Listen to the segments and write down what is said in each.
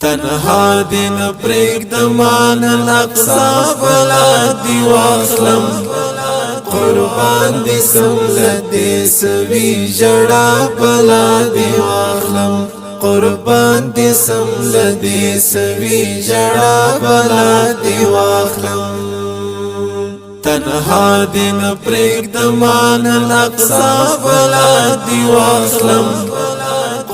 تنها دین پریک دمان الاقصا بلا دی واخلم قربان دی سملت دی سوی جڑا بلا دی واخلم قربان دی سملت دی سوی جڑا بلا دی واخلم تنها دین پریک دمان الاقصا بلا دی واخلم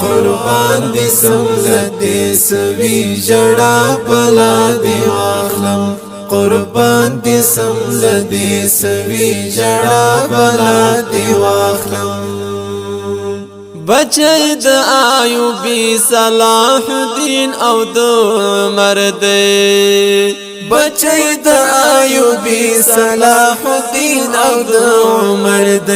قربان دی سملت دی سوی جڑا بلا دی واخلم قربان دی سملت دی سوی جڑا بلا دی واخلم بچی د ایوبی صلاح الدین او د مرد بچی د ایوبی صلاح الدین او د مرد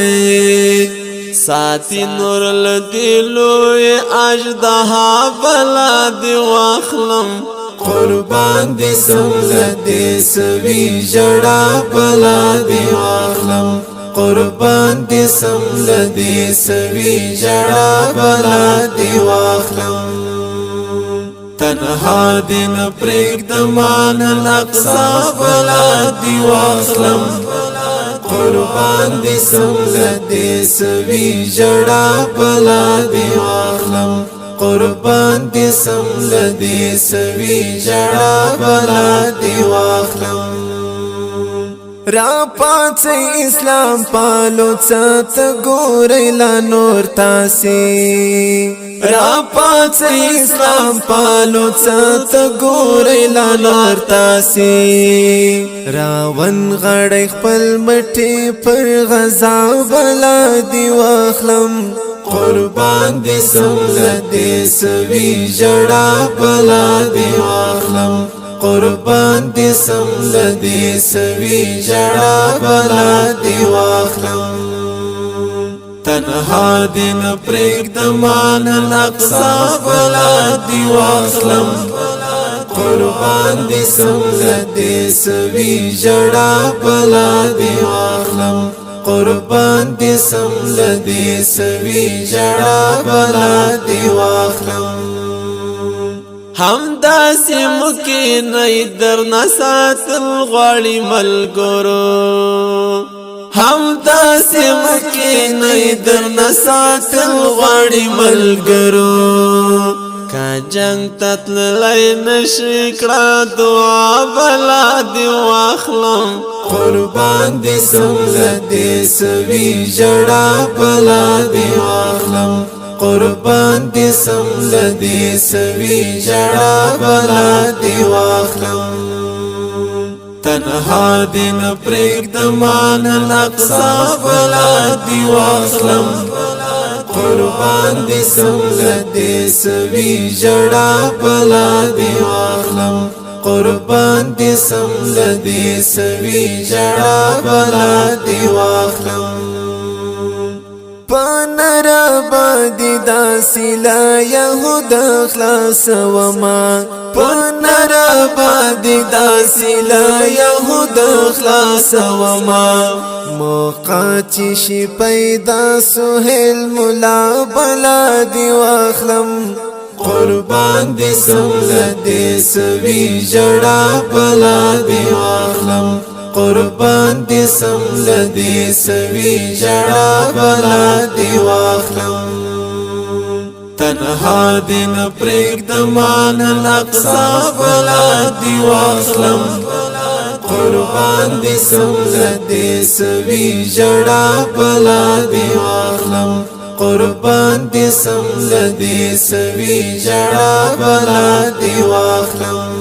ساتی نور لدلوی اجدها بلا دی واخلم قربان دی سملت دی سوی جڑا بلا دی واخلم قربان دی سملت دی سوی جڑا بلا دی واخلم تنها دین پریک دمان الاقصا بلا دی واخلم قربان دی سملت دی سوی جڑا بلا دی واخلم قربان دی سملت دی سوی جڑا بلا دی واخلم را پاڅ اسلام پالو څت ګورې لا نور تاسي را پاڅ اسلام پالو څت ګورې لا نور تاسي راون غړې خپل مټي پر غزا بلا دی واخلم قربان دی سملت دی سوی جڑا بلا دی واخلم قربان دی سملت دی سوی جڑا بلا دی واخلم تنها دین پریک دمان الاقصا بلا دی واخلم قربان دی سملت دی سوی جڑا بلا دی واخلم قربان دی سملت دی سوی جڑا بلا دی واخلم همدا سمکی نئی در نسات الغاڑی ملگرو همدا سمکی نئی در نسات الغاڑی ملگرو کا جنگ تطللی نشکڑا دعا بلا دی واخلم قربان دی سملت دی سوی جڑا بلا دی واخلم قربان دی سملت دی سوی جڑا بلا دی واخلم تنها دین پریک دمان الاقصا بلا دی واخلم قربان دی سملت دی سوی جڑا بلا دی واخلم قربان دی سملت دی سوی جڑا بلا دی واخلم پنرا بادی دا سلا یهود خلاص وما پنرا بادی دا سلا یهود خلاص وما موقع چی پیدا سهیل ملا بلا دی واخلم قربان دی سملت دی سوی جڑا بلا دی واخلم قربان دی سملت دی سوی جڑا بلا دی واخلم تنها دین پریک دمان الاقصا بلا دی واخلم قربان دی سملت دی سوی جڑا بلا دی واخلم قربان دی سملت دی سوی جڑا بلا دی واخلم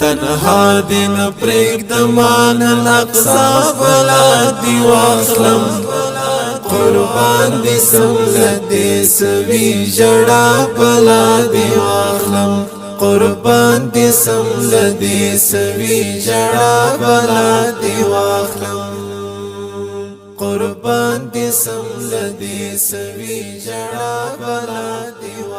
تنها دین پریک دمان الاقصا بلا دی واخلم قربان دی سملت دی سوی جڑا بلا دی واخلم قربان دی سملت دی سوی جڑا بلا دی واخلم قربان دی سملت دی سوی جڑا بلا دی